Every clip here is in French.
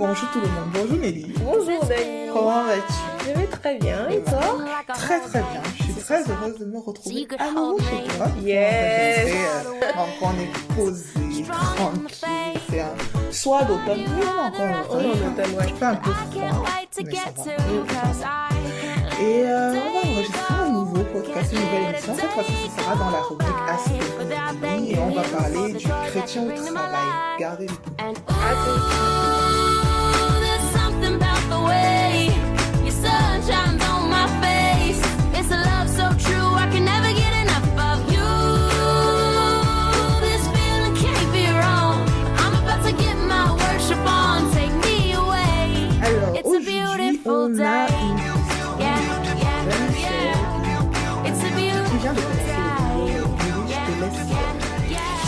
Bonjour tout le monde. Bonjour Nelly. Bonjour Dani. Comment vas-tu? Je vais très bien. Et toi? Très très bien. Je suis très heureuse de me retrouver à nouveau chez toi. Yes. Donc on est posé, tranquille. C'est un soir d'automne. Oui, on est encore en automne. Ouais. Il fait un peu froid, mais ça va. Et on va enregistrer un nouveau podcast, une nouvelle émission. Cette fois-ci, ce sera dans la rubrique Astronomie et on va parler du chrétien au travail. Gardez le Alors, aujourd'hui, on a une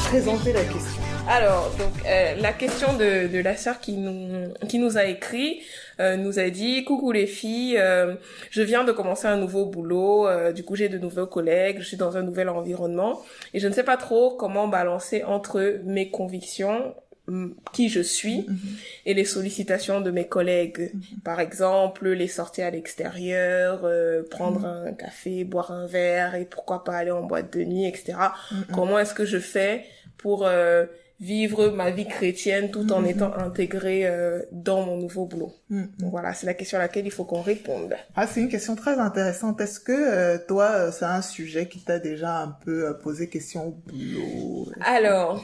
présenter la question. Alors, donc, la question de la sœur qui nous a écrit, nous a dit: coucou les filles, je viens de commencer un nouveau boulot, du coup j'ai de nouveaux collègues, je suis dans un nouvel environnement et je ne sais pas trop comment balancer entre mes convictions, qui je suis, et les sollicitations de mes collègues. Par exemple, les sorties à l'extérieur, prendre un café, boire un verre et pourquoi pas aller en boîte de nuit, etc. Comment est-ce que je fais pour vivre ma vie chrétienne tout en étant intégrée dans mon nouveau boulot? Donc voilà, c'est la question à laquelle il faut qu'on réponde. Ah, c'est une question très intéressante. Est-ce que toi, c'est un sujet qui t'a déjà un peu posé question au boulot? Alors,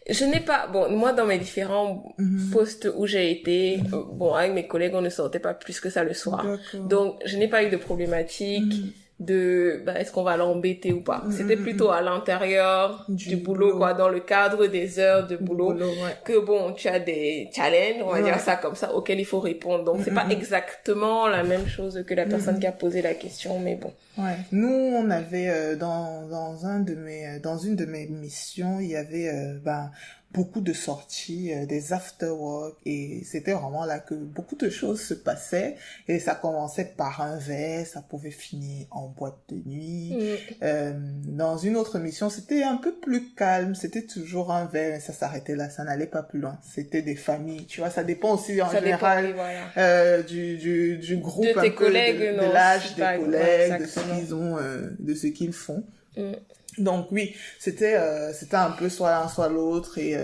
je n'ai pas... Bon, moi, dans mes différents postes où j'ai été, bon, avec mes collègues, on ne sortait pas plus que ça le soir. D'accord. Donc, je n'ai pas eu de problématique de est-ce qu'on va l'embêter ou pas. C'était plutôt à l'intérieur du boulot, quoi, dans le cadre des heures de boulot, ouais. que bon, tu as des challenges, on va dire ça comme ça, auxquels il faut répondre. Donc, c'est pas exactement la même chose que la personne qui a posé la question, mais bon. Ouais. Nous, on avait dans une de mes missions, il y avait beaucoup de sorties, des after-work, et c'était vraiment là que beaucoup de choses se passaient, et ça commençait par un verre, ça pouvait finir en boîte de nuit. Dans une autre mission, c'était un peu plus calme, c'était toujours un verre, mais ça s'arrêtait là, ça n'allait pas plus loin. C'était des familles, tu vois, ça dépend aussi en général du groupe, de tes collègues, de l'âge des collègues, ouais, de ce qu'ils font. Donc oui, c'était un peu soit l'un soit l'autre, et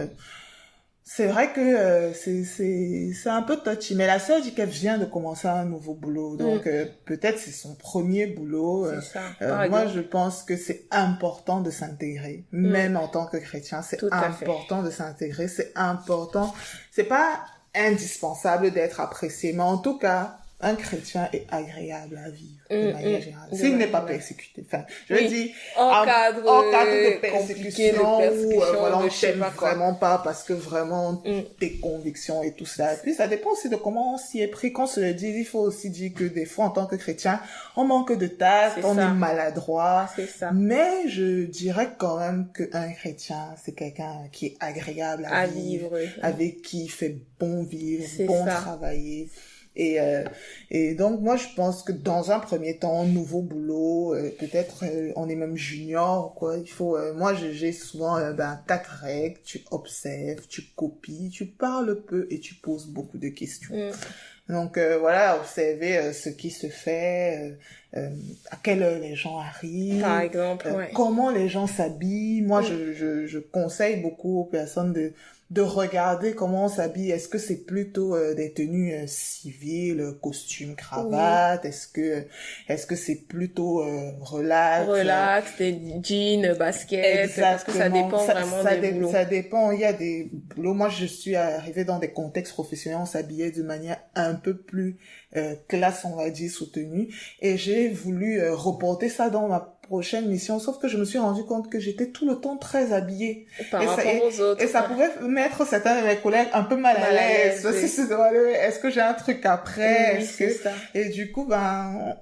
c'est vrai que c'est un peu touchy, mais la sœur dit qu'elle vient de commencer un nouveau boulot, donc peut-être c'est son premier boulot. C'est ça, moi je pense que c'est important de s'intégrer, même en tant que chrétien, c'est important de s'intégrer, c'est important, c'est pas indispensable d'être apprécié, mais en tout cas un chrétien est agréable à vivre de manière générale. S'il n'est pas persécuté. Enfin, je veux dire, en cadre de persécution, où voilà, on ne t'aime vraiment pas parce que vraiment tes convictions et tout ça. Et puis ça dépend aussi de comment on s'y est pris. Qu'on se le dise, il faut aussi dire que des fois, en tant que chrétien, on manque de tact, on est maladroit. C'est ça. Mais je dirais quand même qu'un chrétien, c'est quelqu'un qui est agréable à vivre, avec qui il fait bon vivre, bon travailler. Et donc moi je pense que dans un premier temps, nouveau boulot, peut-être on est même junior, quoi. Il faut moi j'ai souvent 4 règles: tu observes, tu copies, tu parles peu et tu poses beaucoup de questions. Donc voilà, observer ce qui se fait, à quelle heure les gens arrivent, par exemple, comment les gens s'habillent. Moi je conseille beaucoup aux personnes de regarder comment on s'habille. Est-ce que c'est plutôt des tenues civiles, costume, cravate? Est-ce que c'est plutôt relax, des jeans, baskets? Parce que ça dépend vraiment des boulots. Ça dépend. Il y a des boulots. Moi, je suis arrivée dans des contextes professionnels, on s'habillait de manière un peu plus classe, on va dire, soutenue. Et j'ai voulu reporter ça dans ma prochaine mission, sauf que je me suis rendu compte que j'étais tout le temps très habillée par rapport aux autres, et ça pouvait mettre certains de mes collègues un peu mal à l'aise, parce qu'ils se demandaient est-ce que j'ai un truc après, et du coup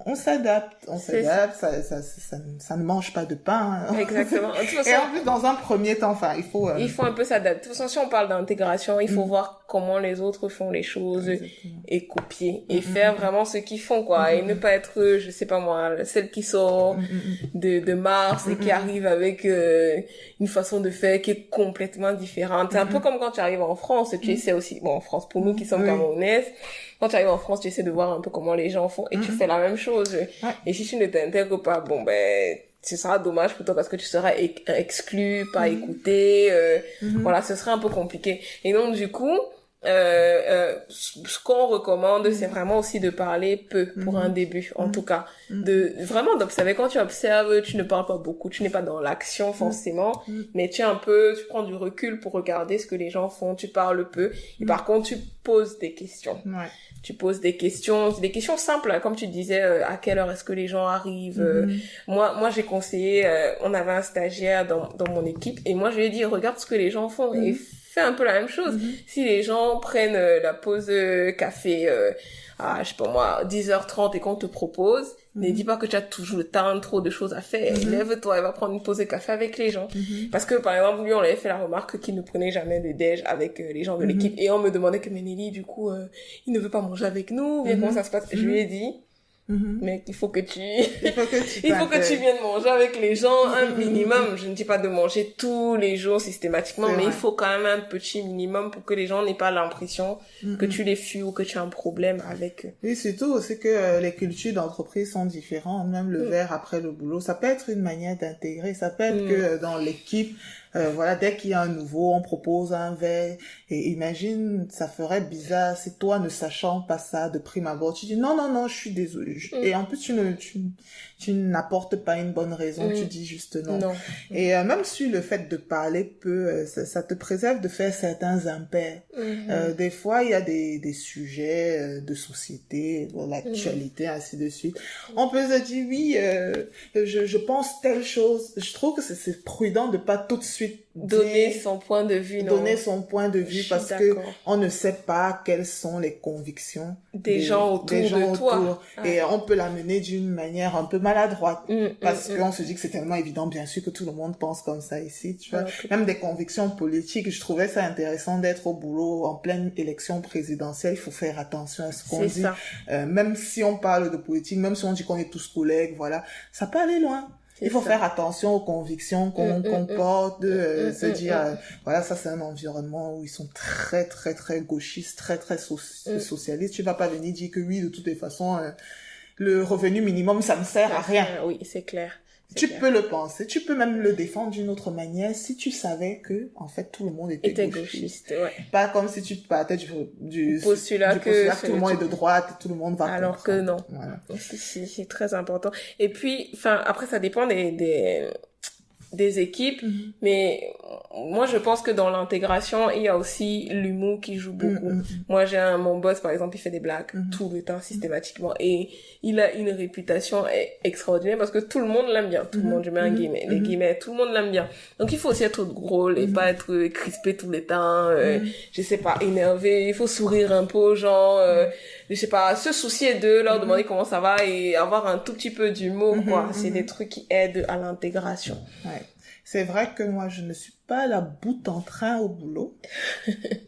on s'adapte, ça ne mange pas de pain, hein. Exactement. De toute façon, et en plus dans un premier temps, il faut un peu s'adapter. De toute façon, si on parle d'intégration, il faut voir comment les autres font les choses. Exactement. Et copier et faire vraiment ce qu'ils font, quoi, et ne pas être, je sais pas moi, celle qui sort de Mars et qui arrivent avec une façon de faire qui est complètement différente. C'est un peu comme quand tu arrives en France, tu essaies aussi, bon, en France, pour nous qui sommes camerounaises, quand tu arrives en France, tu essaies de voir un peu comment les gens font et tu fais la même chose. Et si tu ne t'intègres pas, bon, ben, ce sera dommage pour toi parce que tu seras exclu, pas écouté, voilà, ce sera un peu compliqué. Et donc, du coup, ce qu'on recommande, c'est vraiment aussi de parler peu pour un début, en tout cas. Vraiment d'observer. Quand tu observes, tu ne parles pas beaucoup, tu n'es pas dans l'action forcément, mais tu prends du recul pour regarder ce que les gens font, tu parles peu. Et par contre, tu poses des questions. Ouais. Tu poses des questions simples, hein, comme tu disais, à quelle heure est-ce que les gens arrivent. Moi, j'ai conseillé, on avait un stagiaire dans mon équipe, et moi, je lui ai dit, regarde ce que les gens font, et fais un peu la même chose. Si les gens prennent la pause café à, je sais pas moi, 10h30 et qu'on te propose, ne dis pas que tu as toujours le temps, trop de choses à faire. Lève-toi et va prendre une pause de café avec les gens. Parce que, par exemple, lui, on avait fait la remarque qu'il ne prenait jamais de déj avec les gens de l'équipe. Et on me demandait que Nelly, du coup, il ne veut pas manger avec nous. Bien, comment ça se passe? Je lui ai dit, mec, il faut que tu viennes manger avec les gens un minimum. Je ne dis pas de manger tous les jours systématiquement, mais il faut quand même un petit minimum pour que les gens n'aient pas l'impression que tu les fuis ou que tu as un problème avec eux. Et surtout aussi que les cultures d'entreprise sont différentes. Même le verre après le boulot, ça peut être une manière d'intégrer. Ça peut être que dans l'équipe, voilà, dès qu'il y a un nouveau, on propose un verre. Et imagine, ça ferait bizarre si toi, ne sachant pas ça de prime abord, tu dis non, je suis désolée. Et en plus, tu n'apportes pas une bonne raison, tu dis juste non. Et même si le fait de parler peu, ça te préserve de faire certains impairs. Des fois, il y a des sujets de société, de l'actualité, ainsi de suite. On peut se dire, oui, je pense telle chose. Je trouve que c'est prudent de pas tout de suite donner son point de vue, donner son point de vue parce que on ne sait pas quelles sont les convictions des gens autour de toi. Et on peut l'amener d'une manière un peu maladroite parce qu'on se dit que c'est tellement évident, bien sûr, que tout le monde pense comme ça ici, tu vois. Même des convictions politiques, je trouvais ça intéressant d'être au boulot en pleine élection présidentielle. Il faut faire attention à ce qu'on dit. Même si on parle de politique, même si on dit qu'on est tous collègues, voilà, ça peut aller loin. Il faut faire attention aux convictions qu'on porte, se dire, voilà, ça c'est un environnement où ils sont très, très, très gauchistes, très, très socialistes. Tu vas pas venir dire que oui, de toutes les façons, le revenu minimum, ça ne sert à rien. Oui, c'est clair. Tu peux le penser, tu peux même le défendre d'une autre manière si tu savais que, en fait, tout le monde était gauchiste. Pas comme si tu partais du postulat que tout le monde est de droite, tout le monde va comprendre. Alors que non. Voilà. C'est très important. Et puis, enfin, après, ça dépend des équipes, mais moi je pense que dans l'intégration il y a aussi l'humour qui joue beaucoup. Moi j'ai mon boss par exemple, il fait des blagues tout le temps systématiquement et il a une réputation extraordinaire parce que tout le monde l'aime bien, tout le monde, je mets un guillemets, les guillemets, tout le monde l'aime bien. Donc il faut aussi être drôle et pas être crispé tout le temps, je sais pas, énervé, il faut sourire un peu aux gens, je sais pas, se soucier d'eux, leur demander comment ça va et avoir un tout petit peu d'humour quoi, c'est des trucs qui aident à l'intégration. C'est vrai que moi, je ne suis pas la boute en train au boulot,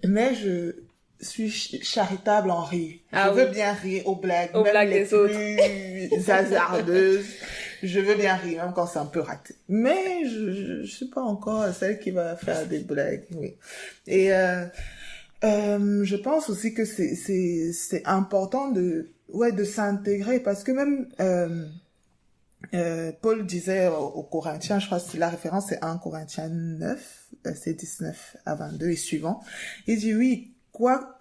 mais je suis charitable en rire. Je veux bien rire aux blagues, même les plus hasardeuses. Je veux bien rire, même quand c'est un peu raté. Mais je suis pas encore celle qui va faire des blagues, oui. Et je pense aussi que c'est important de s'intégrer parce que même Paul disait aux Corinthiens, je crois que la référence c'est 1 Corinthiens 9, c'est 19 à 22 et suivant. Il dit oui,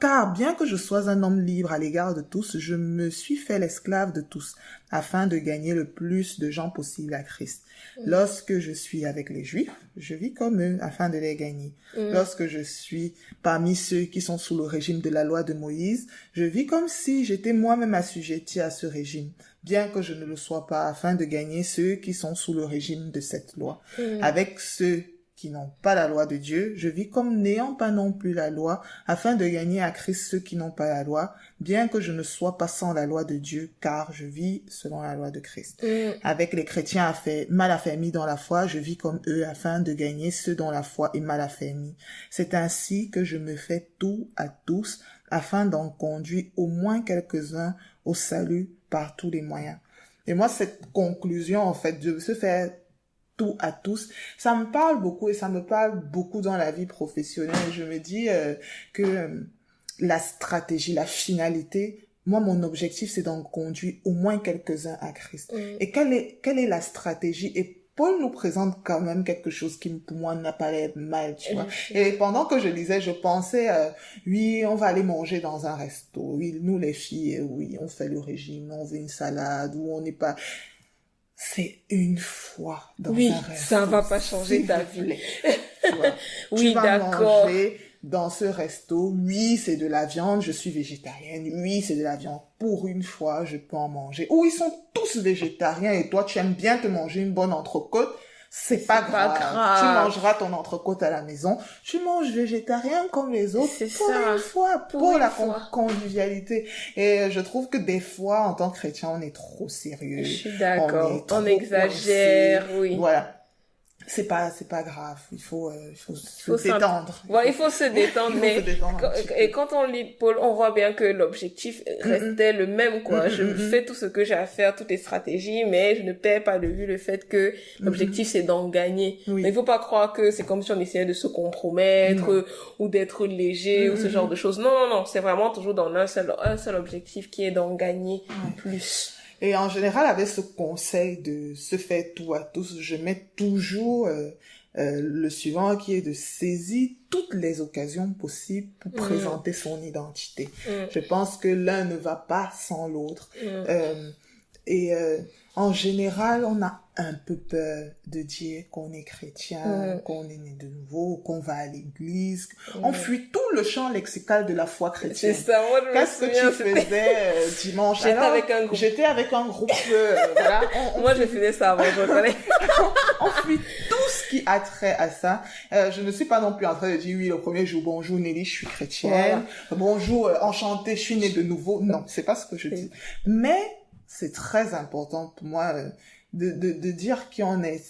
car bien que je sois un homme libre à l'égard de tous, je me suis fait l'esclave de tous, afin de gagner le plus de gens possible à Christ. Lorsque je suis avec les Juifs, je vis comme eux, afin de les gagner. Lorsque je suis parmi ceux qui sont sous le régime de la loi de Moïse, je vis comme si j'étais moi-même assujetti à ce régime, bien que je ne le sois pas, afin de gagner ceux qui sont sous le régime de cette loi. Avec ceux qui n'ont pas la loi de Dieu, je vis comme n'ayant pas non plus la loi, afin de gagner à Christ ceux qui n'ont pas la loi, bien que je ne sois pas sans la loi de Dieu, car je vis selon la loi de Christ. Avec les chrétiens mal affermis dans la foi, je vis comme eux, afin de gagner ceux dont la foi est mal affermie. C'est ainsi que je me fais tout à tous, afin d'en conduire au moins quelques-uns au salut par tous les moyens. Et moi, cette conclusion, en fait, de se faire tout à tous, ça me parle beaucoup et ça me parle beaucoup dans la vie professionnelle. Je me dis que la stratégie, la finalité, moi, mon objectif, c'est d'en conduire au moins quelques-uns à Christ. Et quelle est la stratégie? Et Paul nous présente quand même quelque chose qui, pour moi, n'a pas l'air mal, tu vois. Et pendant que je lisais, je pensais, oui, on va aller manger dans un resto. Oui, nous, les filles, oui, on fait le régime, on veut une salade, ou on n'est pas... C'est une fois dans un resto. Oui, ça va pas changer ta vie. Oui, d'accord. Manger dans ce resto, oui, c'est de la viande, je suis végétarienne, oui, c'est de la viande, pour une fois, je peux en manger. Ou ils sont tous végétariens et toi, tu aimes bien te manger une bonne entrecôte, c'est pas grave. Tu mangeras ton entrecôte à la maison, tu manges végétarien comme les autres, pour une fois, pour la convivialité. Et je trouve que des fois, en tant que chrétien, on est trop sérieux. Je suis d'accord, on exagère, oui. Voilà. C'est pas grave, il faut se détendre. Il faut se détendre, mais et quand on lit Paul, on voit bien que l'objectif restait le même, quoi. Je fais tout ce que j'ai à faire, toutes les stratégies, mais je ne perds pas de vue le fait que l'objectif c'est d'en gagner. Mais il faut pas croire que c'est comme si on essayait de se compromettre ou d'être léger ou ce genre de choses. Non, c'est vraiment toujours dans un seul objectif qui est d'en gagner plus. Et en général, avec ce conseil de se faire tout à tous, je mets toujours le suivant qui est de saisir toutes les occasions possibles pour présenter son identité. Je pense que l'un ne va pas sans l'autre. En général, on a un peu peur de dire qu'on est chrétien, qu'on est né de nouveau, qu'on va à l'église. On fuit tout le champ lexical de la foi chrétienne. C'est ça, moi je me souviens. Qu'est-ce que tu faisais dimanche? J'étais avec un groupe. Voilà. Moi je faisais ça avant, je reconnais. On fuit tout ce qui a trait à ça. Je ne suis pas non plus en train de dire oui, le premier jour, bonjour Nelly, je suis chrétienne. Bonjour, enchantée, je suis née de nouveau. Non, c'est pas ce que je dis. Mais c'est très important pour moi de dire qui on est.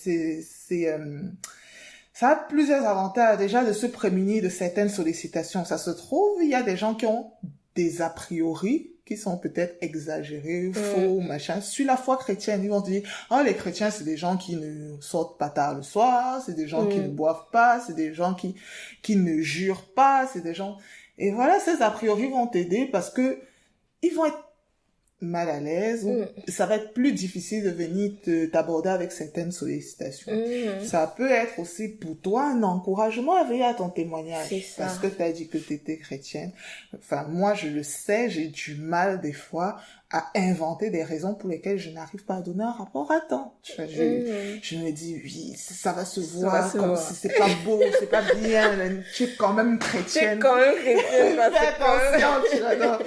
Ça a plusieurs avantages. Déjà, de se prémunir de certaines sollicitations. Ça se trouve, il y a des gens qui ont des a priori qui sont peut-être exagérés, faux, machin. Sur la foi chrétienne, ils vont dire, les chrétiens, c'est des gens qui ne sortent pas tard le soir, c'est des gens qui ne boivent pas, c'est des gens qui ne jurent pas, c'est des gens... Et voilà, ces a priori vont t'aider parce que ils vont être mal à l'aise, ou ça va être plus difficile de venir t'aborder avec certaines sollicitations. Ça peut être aussi pour toi un encouragement à veiller à ton témoignage. Parce que tu as dit que tu étais chrétienne. Enfin, moi, je le sais, j'ai du mal des fois à inventer des raisons pour lesquelles je n'arrive pas à donner un rapport à temps. Je me dis, oui, ça va se voir comme si c'est pas beau, c'est pas bien, tu es quand même chrétienne. Fais attention,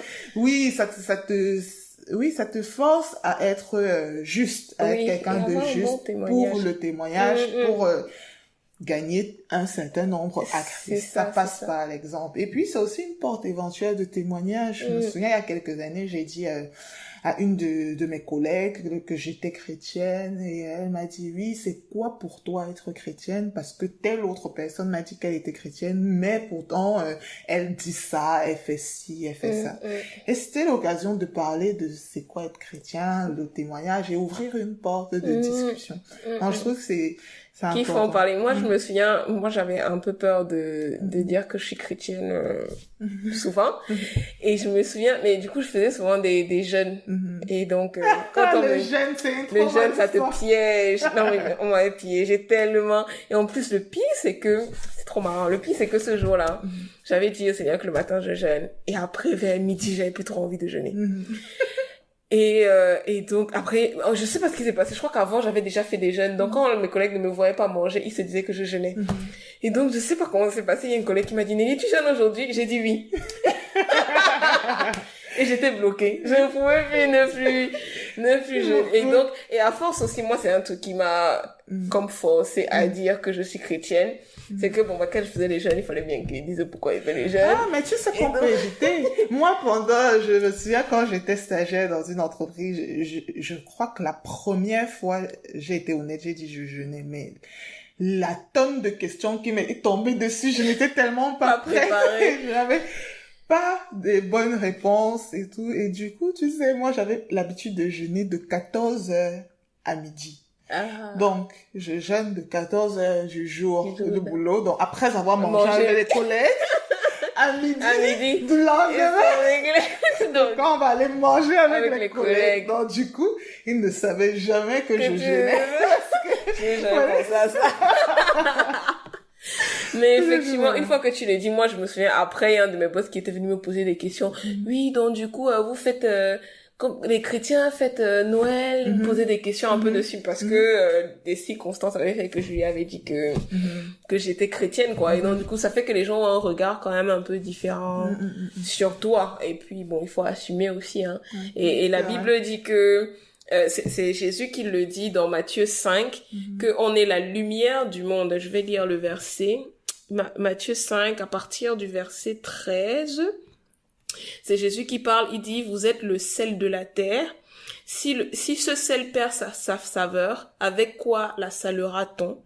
oui, ça te force à être juste, à être quelqu'un de juste pour le témoignage, pour gagner un certain nombre à Christ. Ça passe par l'exemple. Et puis, c'est aussi une porte éventuelle de témoignage. Je me souviens, il y a quelques années, j'ai dit à une de mes collègues que j'étais chrétienne et elle m'a dit, oui, c'est quoi pour toi être chrétienne? Parce que telle autre personne m'a dit qu'elle était chrétienne, mais pourtant, elle dit ça, elle fait ci, elle fait ça. Et c'était l'occasion de parler de c'est quoi être chrétien, le témoignage et ouvrir une porte de discussion. Donc, je trouve que c'est qu'il faut en parler. Moi, je me souviens, moi, j'avais un peu peur de dire que je suis chrétienne souvent. Et je me souviens, mais du coup, je faisais souvent des jeûnes. Et donc, quand le jeûne, ça te piège. Non, mais on m'avait piégé tellement. Et en plus, le pire, c'est trop marrant. Le pire, c'est que ce jour-là, j'avais dit au Seigneur que le matin, je jeûne. Et après, vers midi, j'avais plus trop envie de jeûner. Et donc après, je sais pas ce qui s'est passé. Je crois qu'avant j'avais déjà fait des jeûnes. Donc quand mes collègues ne me voyaient pas manger, ils se disaient que je jeûnais. Et donc je sais pas comment c'est passé. Il y a une collègue qui m'a dit, Nelly, tu jeûnes aujourd'hui? J'ai dit oui. Et j'étais bloquée. Je ne pouvais plus ne plus jeûner. Et donc, et à force aussi, moi c'est un truc qui m'a comme forcé à dire que je suis chrétienne. C'est que, quand je faisais les jeûnes, il fallait bien qu'ils disent pourquoi ils faisaient les jeûnes. Mais tu sais qu'on peut éviter. Moi, je me souviens quand j'étais stagiaire dans une entreprise, je crois que la première fois, j'ai été honnête, j'ai dit je jeûnais, mais la tonne de questions qui m'est tombée dessus, je n'étais tellement pas préparée. pas des bonnes réponses et tout. Et du coup, tu sais, moi, j'avais l'habitude de jeûner de 14h à midi. Ah. Donc, je jeûne de 14h du jour le boulot. Donc, après avoir mangé avec les collègues, à midi, du lendemain, donc, quand on va aller manger avec les collègues. Donc, du coup, ils ne savaient jamais que je jeûnais. J'ai jamais pensé à ça. Mais effectivement, une fois que tu le dis, moi, je me souviens, après, un de mes boss qui était venu me poser des questions. Oui, donc, du coup, vous faites, comme les chrétiens fêtent Noël, il me posait des questions un peu dessus parce que des circonstances avaient fait que je lui avais dit que j'étais chrétienne, quoi. Et donc, du coup, ça fait que les gens ont un regard quand même un peu différent sur toi. Et puis, bon, il faut assumer aussi, hein. Et la Bible dit que c'est Jésus qui le dit dans Matthieu 5, que on est la lumière du monde. Je vais lire le verset. Matthieu 5, à partir du verset 13. C'est Jésus qui parle, il dit, vous êtes le sel de la terre. Si ce sel perd sa saveur, avec quoi la salera-t-on?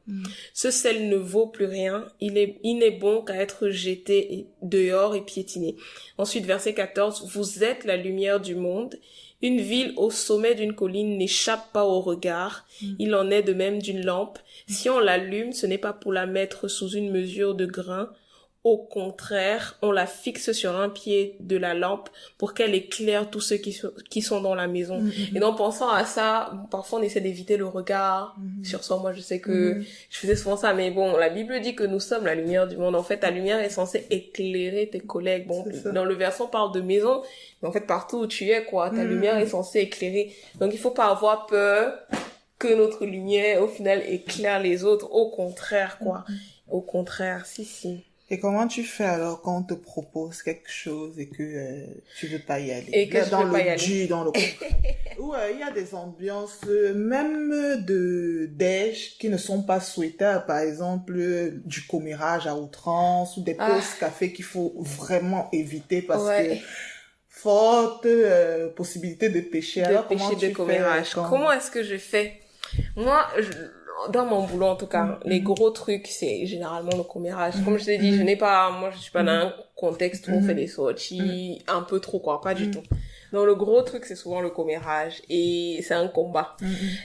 Ce sel ne vaut plus rien. Il n'est bon qu'à être jeté dehors et piétiné. Ensuite, verset 14, vous êtes la lumière du monde. Une ville au sommet d'une colline n'échappe pas au regard. Il en est de même d'une lampe. Si on l'allume, ce n'est pas pour la mettre sous une mesure de grain. Au contraire, on la fixe sur un pied de la lampe pour qu'elle éclaire tous ceux qui sont dans la maison. Et donc, pensant à ça, parfois on essaie d'éviter le regard sur soi. Moi, je sais que je faisais souvent ça, mais bon, la Bible dit que nous sommes la lumière du monde. En fait, ta lumière est censée éclairer tes collègues. Bon, dans le verset, on parle de maison, mais en fait, partout où tu es, quoi, ta lumière est censée éclairer. Donc, il faut pas avoir peur que notre lumière, au final, éclaire les autres. Au contraire, quoi. Au contraire, si. Et comment tu fais alors quand on te propose quelque chose et que tu veux pas y aller? Et que dans le concret. Ou il y a des ambiances même de déj qui ne sont pas souhaitables, par exemple du commérage à outrance ou des pauses café qu'il faut vraiment éviter parce que forte possibilité de pécher. Alors comment tu fais Comment est-ce que je fais? Moi, dans mon boulot en tout cas, les gros trucs c'est généralement le commérage. Comme je t'ai dit, moi je suis pas dans un contexte où on fait des sorties un peu trop, quoi, pas du tout. Donc le gros truc c'est souvent le commérage et c'est un combat.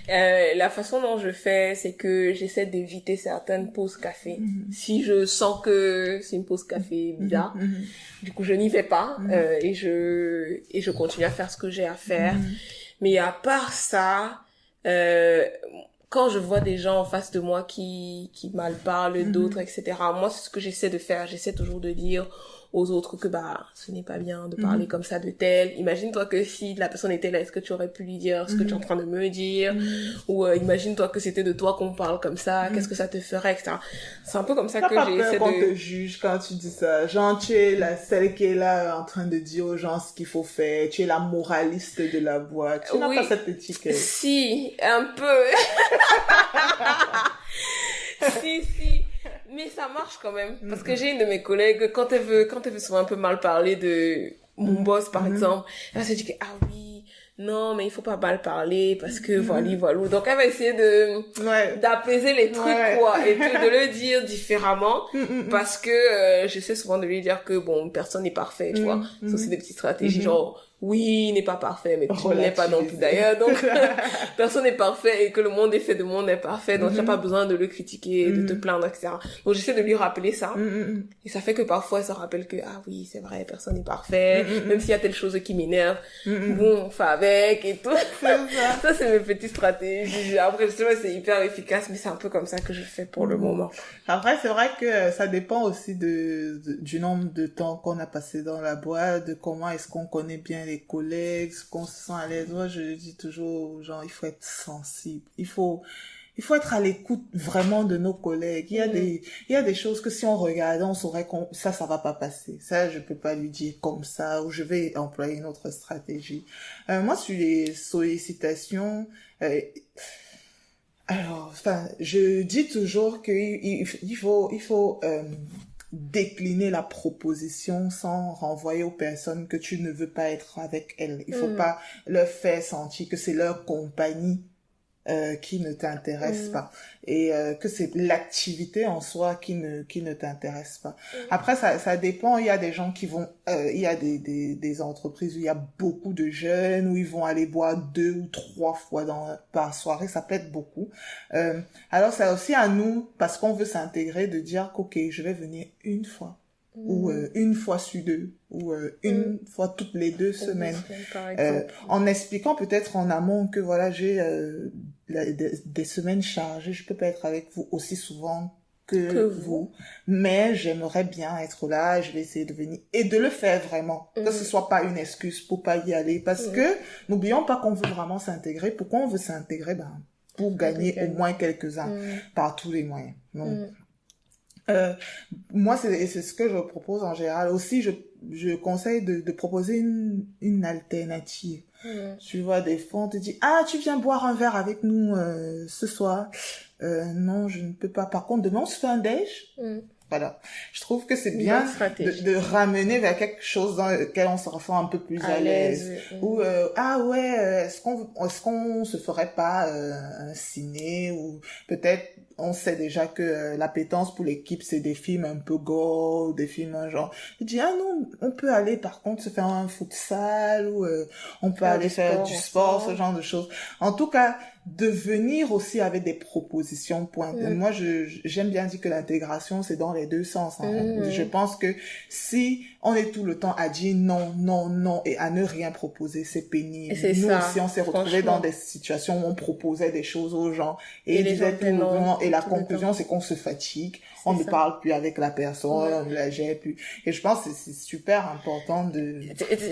La façon dont je fais, c'est que j'essaie d'éviter certaines pauses café. Si je sens que c'est une pause café bizarre, du coup je n'y vais pas et je continue à faire ce que j'ai à faire. Mais à part ça, quand je vois des gens en face de moi qui mal parlent d'autres, etc., moi, c'est ce que j'essaie de faire. J'essaie toujours de dire aux autres que, ce n'est pas bien de parler comme ça de tel. Imagine-toi que si la personne était là, est-ce que tu aurais pu lui dire ce que tu es en train de me dire? Ou imagine-toi que c'était de toi qu'on parle comme ça, qu'est-ce que ça te ferait, etc. C'est un peu comme ça que j'essaie de... T'as pas peur qu'on te juge quand tu dis ça? Genre, tu es celle qui est là en train de dire aux gens ce qu'il faut faire. Tu es la moraliste de la boîte. Tu n'as pas cette étiquette. Si, un peu. Si. Mais ça marche quand même. Parce que j'ai une de mes collègues, quand elle veut souvent un peu mal parler de mon boss, par exemple, elle va se dire que, non, mais il faut pas mal parler parce que voilà. Donc, elle va essayer d'apaiser les trucs, quoi, et puis de le dire différemment parce que j'essaie souvent de lui dire que, bon, personne n'est parfait, tu vois. C'est aussi des petites stratégies, genre, oui, il n'est pas parfait, mais tu ne l'es pas non plus d'ailleurs. Donc, personne n'est parfait et que le monde est fait de monde est parfait. Donc, tu n'as pas besoin de le critiquer, de te plaindre, etc. Donc, j'essaie de lui rappeler ça. Et ça fait que parfois, elle se rappelle que, oui, c'est vrai, personne n'est parfait. Même s'il y a telle chose qui m'énerve, bon, on fait avec et tout. Ça, c'est mes petites stratégies. Après, je sais pas, c'est hyper efficace, mais c'est un peu comme ça que je fais pour le moment. Après, c'est vrai que ça dépend aussi du nombre de temps qu'on a passé dans la boîte, de comment est-ce qu'on connaît bien les collègues, qu'on se sent à l'aise. Moi, je dis toujours aux gens, il faut être sensible. Il faut être à l'écoute vraiment de nos collègues. Il y a des choses que si on regardait, on saurait ça va pas passer. Ça, je peux pas lui dire comme ça, ou je vais employer une autre stratégie. Moi, sur les sollicitations, je dis toujours qu'il faut décliner la proposition sans renvoyer aux personnes que tu ne veux pas être avec elles. Il faut pas leur faire sentir que c'est leur compagnie qui ne t'intéresse pas et que c'est l'activité en soi qui ne t'intéresse pas. Après ça dépend, il y a des gens qui vont il y a des entreprises où il y a beaucoup de jeunes où ils vont aller boire 2 ou 3 fois par soirée, ça peut être beaucoup. Alors c'est aussi à nous, parce qu'on veut s'intégrer, de dire qu'ok, je vais venir une fois ou une fois sur 2 ou une fois toutes les 2 semaines, en expliquant peut-être en amont que voilà, j'ai des semaines chargées, je peux pas être avec vous aussi souvent que vous, mais j'aimerais bien être là, je vais essayer de venir et de le faire vraiment, que ce soit pas une excuse pour pas y aller, parce que n'oublions pas qu'on veut vraiment s'intégrer. Pourquoi on veut s'intégrer? Pour gagner au moins quelques-uns par tous les moyens. Donc, moi, c'est ce que je propose en général. Aussi, je conseille de proposer une alternative. Tu vois, des fois, on te dit, tu viens boire un verre avec nous ce soir. Non, je ne peux pas. Par contre, demain, on se fait un déj. Voilà. Je trouve que c'est bien de ramener vers quelque chose dans lequel on se ressent un peu plus à l'aise. Ou, est-ce qu'on se ferait pas un ciné, ou peut-être on sait déjà que l'appétence pour l'équipe, c'est des films un peu gore, des films genre, je dis, non, on peut aller par contre se faire un futsal, ou on peut aller faire du sport, ce genre de choses. En tout cas, de venir aussi avec des propositions pointues. Moi, j'aime bien dire que l'intégration, c'est dans les deux sens. Je pense que si on est tout le temps à dire non, non, non, et à ne rien proposer, c'est pénible. Nous aussi, on s'est retrouvés dans des situations où on proposait des choses aux gens, et ils disaient tout non, et la conclusion, c'est qu'on se fatigue, on ne parle plus avec la personne, on ne la gère plus. Et je pense que c'est super important de...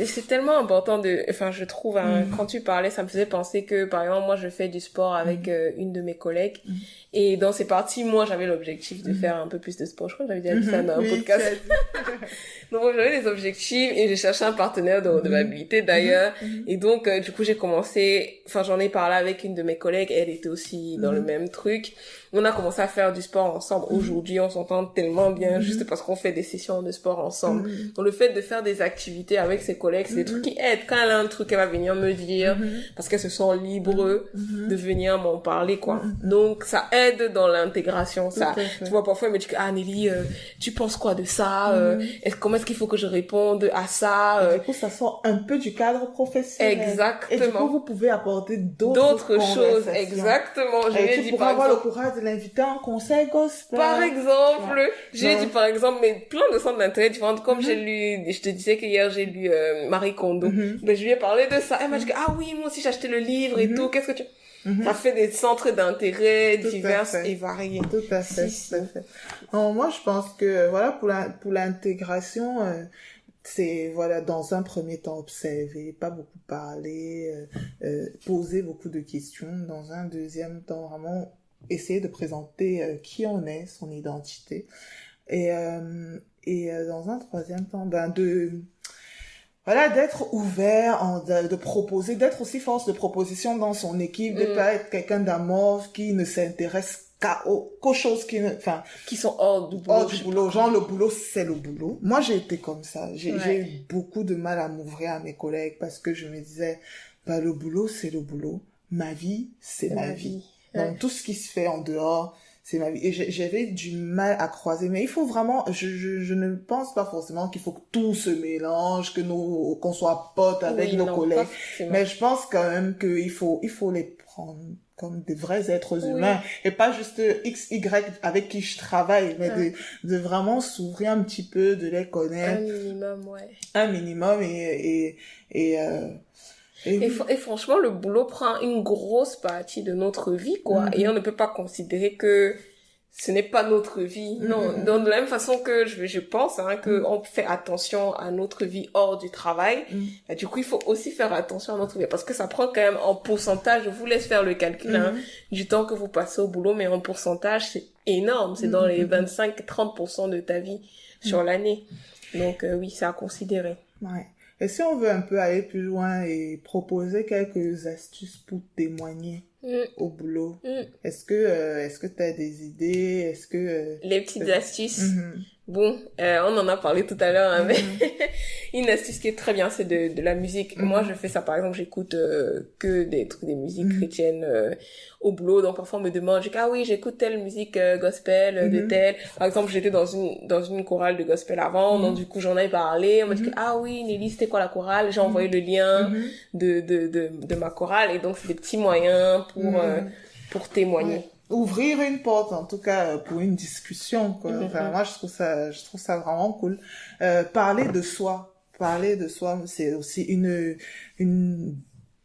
C'est tellement important enfin, je trouve, quand tu parlais, ça me faisait penser que, par exemple, moi, je fais du sport avec une de mes collègues, et dans ces parties, moi, j'avais l'objectif de faire un peu plus de sport. Je crois que j'avais déjà dit ça dans un podcast. Donc, j'avais des objectifs, et j'ai cherché un partenaire de redevabilité, d'ailleurs. Et donc, du coup, j'ai commencé, enfin, j'en ai parlé avec une de mes collègues, elle était aussi dans le même truc. On a commencé à faire du sport ensemble. Aujourd'hui, on s'entend tellement bien juste parce qu'on fait des sessions de sport ensemble. Donc, le fait de faire des activités avec ses collègues, c'est des trucs qui aident. Quand elle a un truc, elle va venir me dire, parce qu'elle se sent libre de venir m'en parler, quoi. Donc, ça aide dans l'intégration, ça. Tu vois, parfois, elle me dit, Nelly, tu penses quoi de ça? Comment est-ce qu'il faut que je réponde à ça? Et du coup, ça sort un peu du cadre professionnel. Exactement. Et du coup, vous pouvez apporter d'autres choses. Exactement. Et tu pourras avoir le courage de l'inviter en conseil gospel. Par exemple, j'ai dit par exemple, mais plein de centres d'intérêt différents, comme j'ai lu, je te disais qu'hier j'ai lu Marie Kondo, mais je lui ai parlé de ça, elle m'a dit oui, moi aussi j'ai acheté le livre et tout, qu'est-ce que tu... Ça fait des centres d'intérêt divers et variés. Tout à fait, tout à fait. Alors, moi, je pense que, voilà, pour l'intégration, c'est, voilà, dans un premier temps, observer, pas beaucoup parler, poser beaucoup de questions. Dans un deuxième temps, vraiment, essayer de présenter qui on est, son identité. Et dans un troisième temps, voilà, d'être ouvert, de proposer, d'être aussi force de proposition dans son équipe, de pas être quelqu'un d'amorphe qui ne s'intéresse qu'aux choses qui sont hors du boulot. Hors du boulot. Genre, le boulot, c'est le boulot. Moi, j'ai été comme ça. J'ai eu beaucoup de mal à m'ouvrir à mes collègues parce que je me disais, le boulot, c'est le boulot. Ma vie, c'est ma vie. Donc, tout ce qui se fait en dehors, c'est ma vie. Et j'avais du mal à croiser. Mais il faut vraiment, je ne pense pas forcément qu'il faut que tout se mélange, qu'on soit potes avec nos collègues. Mais je pense quand même qu'il faut les prendre comme des vrais êtres humains. Et pas juste X, Y avec qui je travaille, mais de vraiment s'ouvrir un petit peu, de les connaître. Un minimum, et franchement, le boulot prend une grosse partie de notre vie, quoi. Et on ne peut pas considérer que ce n'est pas notre vie. Non, donc de la même façon que je pense que on fait attention à notre vie hors du travail, du coup, il faut aussi faire attention à notre vie parce que ça prend quand même en pourcentage. Je vous laisse faire le calcul du temps que vous passez au boulot, mais en pourcentage, c'est énorme. C'est dans les 25-30% de ta vie sur l'année. Donc oui, c'est à considérer. Ouais. Et si on veut un peu aller plus loin et proposer quelques astuces pour témoigner au boulot, est-ce que tu as des idées? Est-ce que les petites astuces? Bon, on en a parlé tout à l'heure, hein, mais une astuce qui est très bien, c'est de la musique. Moi, je fais ça, par exemple, j'écoute que des musiques chrétiennes au boulot. Donc, parfois, on me demande, je dis, ah oui, j'écoute telle musique gospel, de telle. Par exemple, j'étais dans une chorale de gospel avant, donc du coup, j'en ai parlé. On m'a dit, ah oui, Nelly, c'était quoi la chorale? J'ai envoyé le lien de ma chorale. Et donc, c'est des petits moyens pour témoigner. Ouvrir une porte, en tout cas, pour une discussion, quoi. Enfin, moi, je trouve ça vraiment cool. Parler de soi, c'est aussi une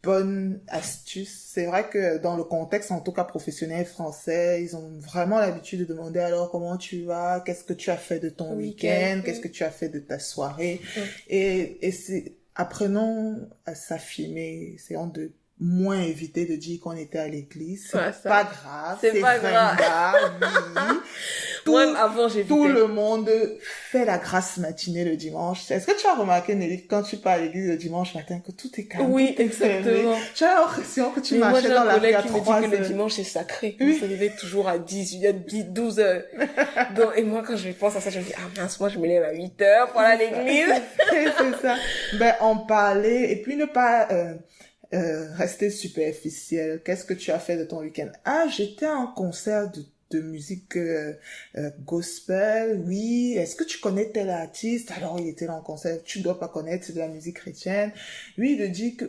bonne astuce. C'est vrai que dans le contexte, en tout cas professionnel français, ils ont vraiment l'habitude de demander alors comment tu vas, qu'est-ce que tu as fait de ton week-end, qu'est-ce que tu as fait de ta soirée. Et apprenons à s'affirmer, essayons de moins éviter de dire qu'on était à l'église. C'est pas grave. C'est pas grave. Moi, avant, tout le monde fait la grasse matinée le dimanche. Est-ce que tu as remarqué, Nelly, quand tu pars à l'église le dimanche matin, que tout est calme? Oui, exactement. Tu as l'impression que tu marchais dans la rue à 3 heures. Moi, j'ai un collègue qui me dit que le dimanche, c'est sacré. Il se réveille toujours à 12 heures. Donc, et moi, quand je pense à ça, je me dis, ah mince, moi, je me lève à 8 heures pour aller à l'église. C'est ça. Ben, en parler, et puis ne pas, rester superficiel. Qu'est-ce que tu as fait de ton week-end? Ah, j'étais à un concert de musique gospel, oui. Est-ce que tu connais tel artiste? Alors, il était là en concert. Tu dois pas connaître, c'est de la musique chrétienne. Lui, il dit que,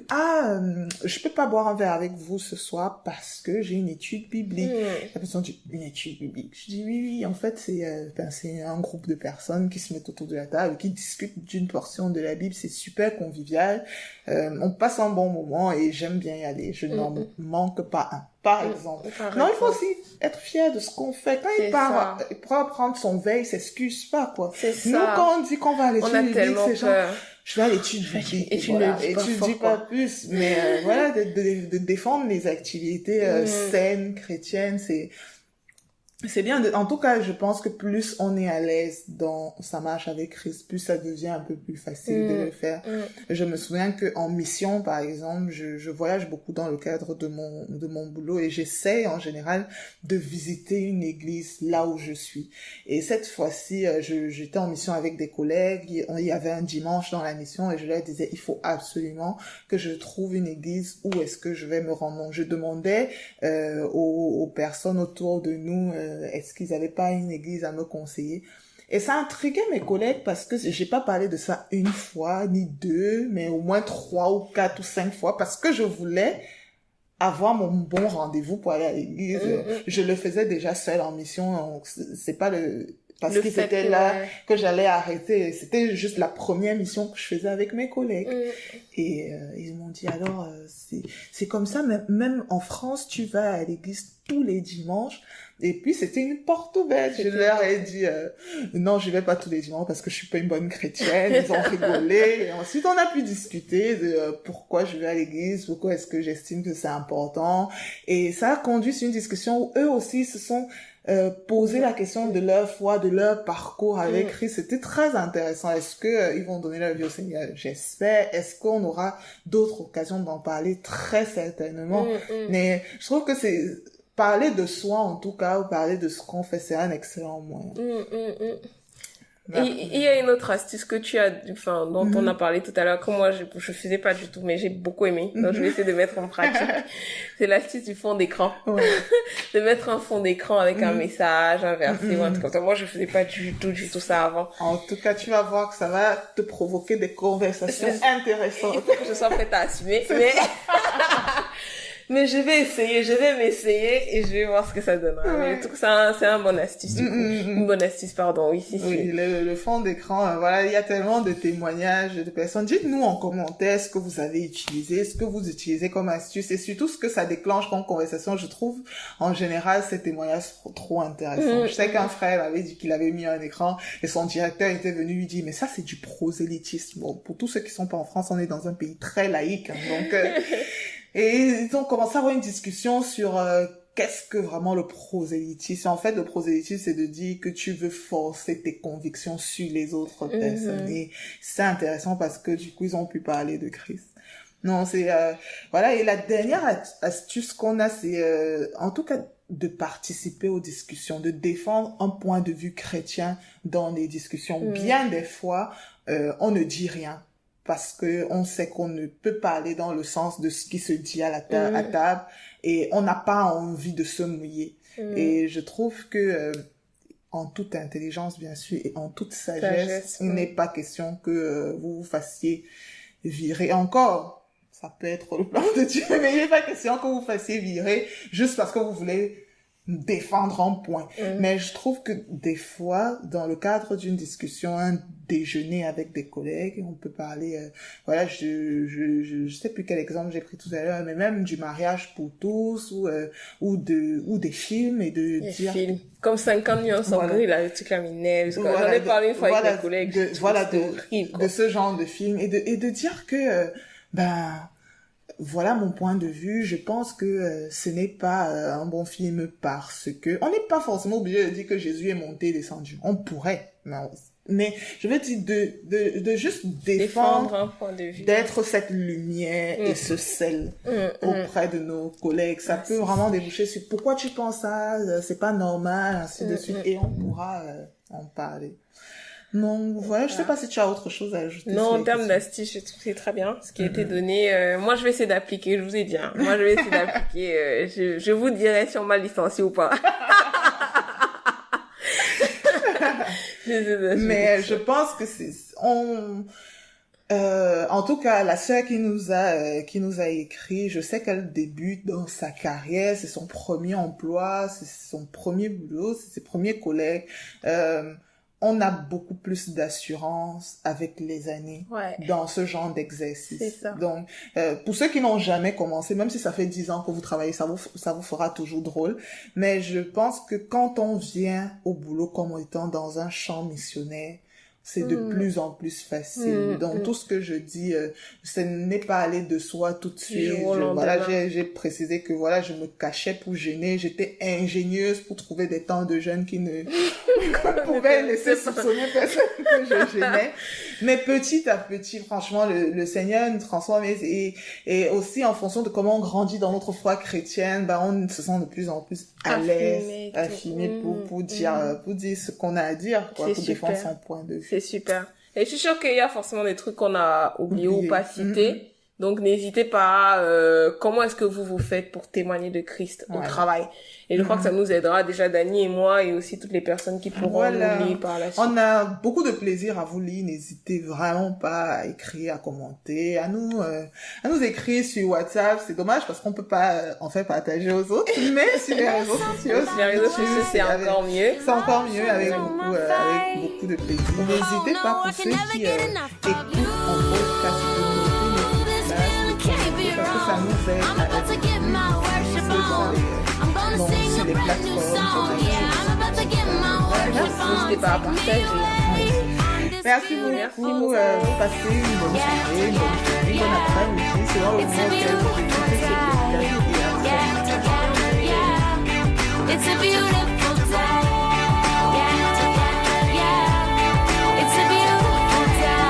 je peux pas boire un verre avec vous ce soir parce que j'ai une étude biblique. La personne dit, une étude biblique. Je dis, oui, en fait, c'est un groupe de personnes qui se mettent autour de la table, qui discutent d'une portion de la Bible. C'est super convivial. On passe un bon moment et j'aime bien y aller. Je n'en manque pas un. Par exemple. Non, il faut aussi être fier de ce qu'on fait. Quand il part prendre son verre, il s'excuse pas, quoi. Nous, quand on dit qu'on va à l'étude biblique, c'est genre, je vais à l'étude biblique. Et tu ne dis pas plus. Mais voilà, de défendre les activités saines, chrétiennes, c'est bien. En tout cas, je pense que plus on est à l'aise dans sa marche avec Christ, plus ça devient un peu plus facile de le faire. Je me souviens que en mission, par exemple, je voyage beaucoup dans le cadre de mon boulot et j'essaie en général de visiter une église là où je suis. Et cette fois-ci, j'étais en mission avec des collègues. Il y avait un dimanche dans la mission et je leur disais, il faut absolument que je trouve une église où est-ce que je vais me rendre. Donc, je demandais aux personnes autour de nous est-ce qu'ils n'avaient pas une église à me conseiller? Et ça intriguait mes collègues parce que j'ai pas parlé de ça une fois, ni deux, mais au moins 3 ou 4 ou 5 fois parce que je voulais avoir mon bon rendez-vous pour aller à l'église. Je le faisais déjà seule en mission, donc c'est pas parce qu'ils étaient là que j'allais arrêter. C'était juste la première mission que je faisais avec mes collègues. Et ils m'ont dit, alors, c'est comme ça, même en France, tu vas à l'église tous les dimanches. Et puis, c'était une porte ouverte. Je leur ai dit, non, je vais pas tous les dimanches parce que je suis pas une bonne chrétienne. Ils ont rigolé. Et ensuite, on a pu discuter de pourquoi je vais à l'église, pourquoi est-ce que j'estime que c'est important. Et ça a conduit sur une discussion où eux aussi se sont poser la question de leur foi, de leur parcours avec Christ. C'était très intéressant. Est-ce que ils vont donner leur vie au Seigneur? J'espère. Est-ce qu'on aura d'autres occasions d'en parler? Très certainement. Mais je trouve que c'est parler de soi, en tout cas, ou parler de ce qu'on fait, c'est un excellent moyen. Il y a une autre astuce que tu as, dont on a parlé tout à l'heure, que moi, je faisais pas du tout, mais j'ai beaucoup aimé. Donc, je vais essayer de mettre en pratique. C'est l'astuce du fond d'écran. De mettre un fond d'écran avec un message, un verset, ou un truc comme ça. Moi, je faisais pas du tout ça avant. En tout cas, tu vas voir que ça va te provoquer des conversations intéressantes. Il faut que je sois prête à assumer. Mais je vais m'essayer et je vais voir ce que ça donnera. Mais en tout cas, c'est un bon astuce, du coup. Une bonne astuce, pardon, oui. Oui, le fond d'écran, voilà, il y a tellement de témoignages de personnes. Dites-nous en commentaire ce que vous avez utilisé, ce que vous utilisez comme astuce et surtout ce que ça déclenche comme conversation. Je trouve, en général, ces témoignages trop intéressants. Je sais qu'un frère avait dit qu'il avait mis un écran et son directeur était venu lui dire, mais ça, c'est du prosélytisme. Bon, pour tous ceux qui sont pas en France, on est dans un pays très laïque, hein, donc, et ils ont commencé à avoir une discussion sur qu'est-ce que vraiment le prosélytisme. En fait, le prosélytisme, c'est de dire que tu veux forcer tes convictions sur les autres personnes. Et c'est intéressant parce que du coup, ils ont pu parler de Christ. Non, c'est voilà. Et la dernière astuce qu'on a, c'est en tout cas de participer aux discussions, de défendre un point de vue chrétien dans les discussions. Bien des fois, on ne dit rien parce que on sait qu'on ne peut pas aller dans le sens de ce qui se dit à table et on n'a pas envie de se mouiller. Et je trouve que en toute intelligence, bien sûr, et en toute sagesse, il n'est pas question que vous vous fassiez virer encore. Ça peut être le plan de Dieu, mais il n'est pas question que vous fassiez virer juste parce que vous voulez défendre un point. Mais je trouve que des fois, dans le cadre d'une discussion, un déjeuner avec des collègues, on peut parler, voilà, je sais plus quel exemple j'ai pris tout à l'heure, mais même du mariage pour tous, ou des films, et de dire... Films. Comme 50 nuances en gris, là, le truc là, j'en ai parlé une fois avec des collègues. De ce genre de film, et de dire que, voilà mon point de vue. Je pense que ce n'est pas un bon film parce que on n'est pas forcément obligé de dire que Jésus est monté et descendu. On pourrait, mais je veux dire de juste défendre un point de vue, d'être cette lumière et ce sel auprès de nos collègues. Ça peut vraiment déboucher sur pourquoi tu penses ça, c'est pas normal, ainsi de suite, et on pourra en parler. Non, voilà, je sais pas si tu as autre chose à ajouter. Non, en termes d'astuces, je trouve que c'est très bien ce qui a été donné. Moi, je vais essayer d'appliquer, je vous ai dit. Hein. Moi, je vais essayer d'appliquer. Je vous dirai si on m'a licencié ou pas. Mais je pense que en tout cas, la sœur qui nous a écrit, je sais qu'elle débute dans sa carrière, c'est son premier emploi, c'est son premier boulot, c'est ses premiers collègues. On a beaucoup plus d'assurance avec les années dans ce genre d'exercice. C'est ça. Donc, pour ceux qui n'ont jamais commencé, même si ça fait 10 ans que vous travaillez, ça vous fera toujours drôle. Mais je pense que quand on vient au boulot comme étant dans un champ missionnaire, c'est de plus en plus facile. Donc, tout ce que je dis, ce n'est pas aller de soi tout de suite. J'ai précisé que voilà, je me cachais pour gêner. J'étais ingénieuse pour trouver des temps de jeûne qui ne pouvaient laisser soupçonner personne que je gênais. Mais petit à petit, franchement, le Seigneur nous transforme et aussi en fonction de comment on grandit dans notre foi chrétienne, on se sent de plus en plus à l'aise, affiné pour dire ce qu'on a à dire, pour défendre son point de vue. C'est super. Et je suis sûre qu'il y a forcément des trucs qu'on a oubliés ou pas cités. Donc, n'hésitez pas. Comment est-ce que vous faites pour témoigner de Christ au travail? Et je crois que ça nous aidera déjà, Dani et moi, et aussi toutes les personnes qui pourront nous lire par la suite. On a beaucoup de plaisir à vous lire. N'hésitez vraiment pas à écrire, à commenter, à nous écrire sur WhatsApp. C'est dommage parce qu'on peut pas en fait partager aux autres, mais sur les réseaux sociaux. Sur les réseaux sociaux, c'est encore mieux. C'est encore mieux avec beaucoup de plaisir. N'hésitez pas pour ceux qui écoutent en podcast de parce que ça nous aide à être plus sur les plateformes. N'hésitez pas à partager. Merci beaucoup. Passez une bonne soirée, une bonne après-midi. C'est vraiment le moment auquel vous écoutez ce podcast. It's a beautiful day. It's a beautiful day.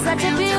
Such a beautiful